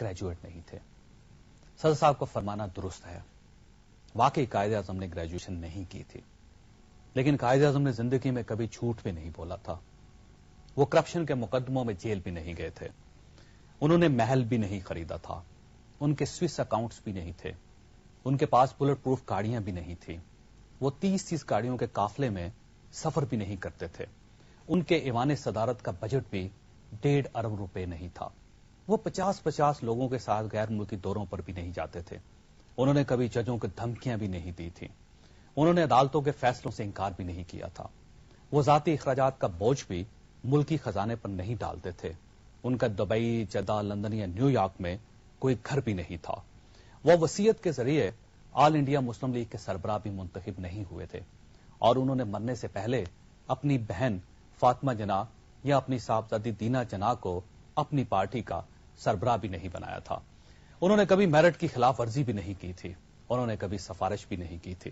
Graduate نہیں تھے۔ صدر صاحب کا فرمانا درست ہے، واقعی قائد اعظم نے گریجویشن نہیں کی تھی، لیکن قائد اعظم نے زندگی میں کبھی جھوٹ بھی نہیں بولا تھا۔ وہ کرپشن کے مقدموں میں جیل بھی نہیں گئے تھے، انہوں نے محل بھی نہیں خریدا تھا، ان کے سوئس اکاؤنٹس بھی نہیں تھے، ان کے پاس بلٹ پروف گاڑیاں بھی نہیں تھیں، وہ 30 گاڑیوں کے قافلے میں سفر بھی نہیں کرتے تھے، ان کے ایوان صدارت کا بجٹ بھی 1.5 ارب روپے نہیں تھا، وہ 50 لوگوں کے ساتھ غیر ملکی دوروں پر بھی نہیں جاتے تھے، انہوں نے کبھی ججوں کو دھمکیاں بھی نہیں دی تھی، انہوں نے عدالتوں کے فیصلوں سے انکار بھی نہیں کیا تھا، وہ ذاتی اخراجات کا بوجھ بھی ملکی خزانے پر نہیں ڈالتے تھے، ان کا دبئی، جدہ، لندن یا نیو یارک میں کوئی گھر بھی نہیں تھا، وہ وصیت کے ذریعے آل انڈیا مسلم لیگ کے سربراہ بھی منتخب نہیں ہوئے تھے، اور انہوں نے مرنے سے پہلے اپنی بہن فاطمہ جناح یا اپنی صاحبزادی دینا جناح کو اپنی پارٹی کا سربراہ بھی نہیں بنایا تھا، انہوں نے کبھی میرٹ کی خلاف ورزی بھی نہیں کی تھی، انہوں نے کبھی سفارش بھی نہیں کی تھی،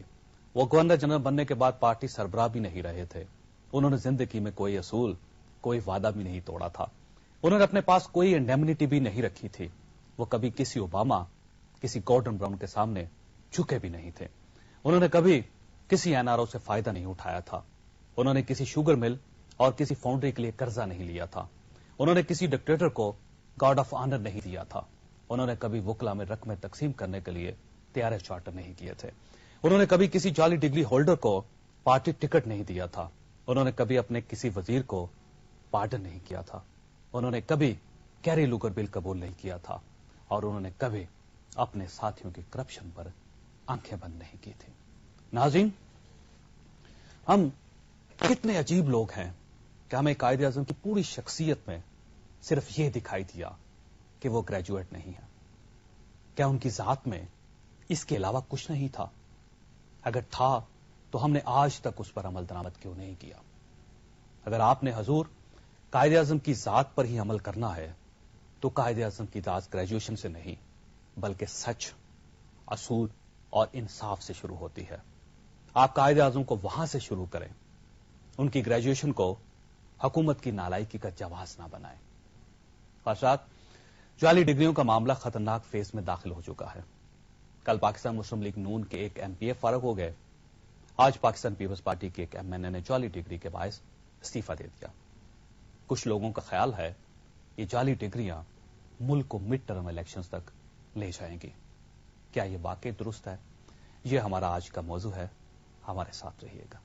وہ گورنر جنرل بننے کے بعد پارٹی سربراہ بھی نہیں رہے تھے، انہوں نے زندگی میں کوئی اصول، کوئی وعدہ بھی نہیں توڑا تھا، انہوں نے اپنے پاس کوئی انڈیمنیٹی بھی نہیں رکھی تھی، وہ کبھی کسی اوباما، کسی گورڈن براؤن کے سامنے جھکے بھی نہیں تھے، انہوں نے کبھی کسی این آر او سے فائدہ نہیں اٹھایا تھا، انہوں نے کسی شوگر مل اور کسی فاؤنڈری کے لیے قرضہ نہیں لیا تھا، انہوں نے کسی ڈکٹیٹر کو گارڈ آف آنر نہیں دیا تھا، انہوں نے کبھی وکلا میں رقمیں تقسیم کرنے کے لیے طیارے چارٹر نہیں کیے تھے، انہوں نے کبھی کسی جعلی ڈگری ہولڈر کو پارٹی ٹکٹ نہیں دیا تھا، انہوں نے کبھی اپنے کسی وزیر کو پارڈن نہیں کیا تھا، انہوں نے کبھی کیری لوگر بل قبول نہیں کیا تھا، اور انہوں نے کبھی اپنے ساتھیوں کی کرپشن پر آنکھیں بند نہیں کی تھی۔ ناظرین، ہم کتنے عجیب لوگ ہیں کہ ہمیں قائد اعظم کی پوری شخصیت میں صرف یہ دکھائی دیا کہ وہ گریجویٹ نہیں ہے، کیا ان کی ذات میں اس کے علاوہ کچھ نہیں تھا؟ اگر تھا تو ہم نے آج تک اس پر عمل درآمد کیوں نہیں کیا؟ اگر آپ نے حضور قائد اعظم کی ذات پر ہی عمل کرنا ہے تو قائد اعظم کی ذات گریجویشن سے نہیں بلکہ سچ، اصول اور انصاف سے شروع ہوتی ہے۔ آپ قائد اعظم کو وہاں سے شروع کریں، ان کی گریجویشن کو حکومت کی نالائکی کا جواز نہ بنائیں۔ خواہشات، جعلی ڈگریوں کا معاملہ خطرناک فیز میں داخل ہو چکا ہے۔ کل پاکستان مسلم لیگ نون کے ایک ایم پی اے فارغ ہو گئے، آج پاکستان پیپلز پارٹی کے ایک ایم این اے نے جعلی ڈگری کے باعث استعفی دے دیا۔ کچھ لوگوں کا خیال ہے یہ جعلی ڈگریاں ملک کو مڈ ٹرم الیکشنز تک لے جائیں گی۔ کیا یہ واقعی درست ہے؟ یہ ہمارا آج کا موضوع ہے، ہمارے ساتھ رہیے گا۔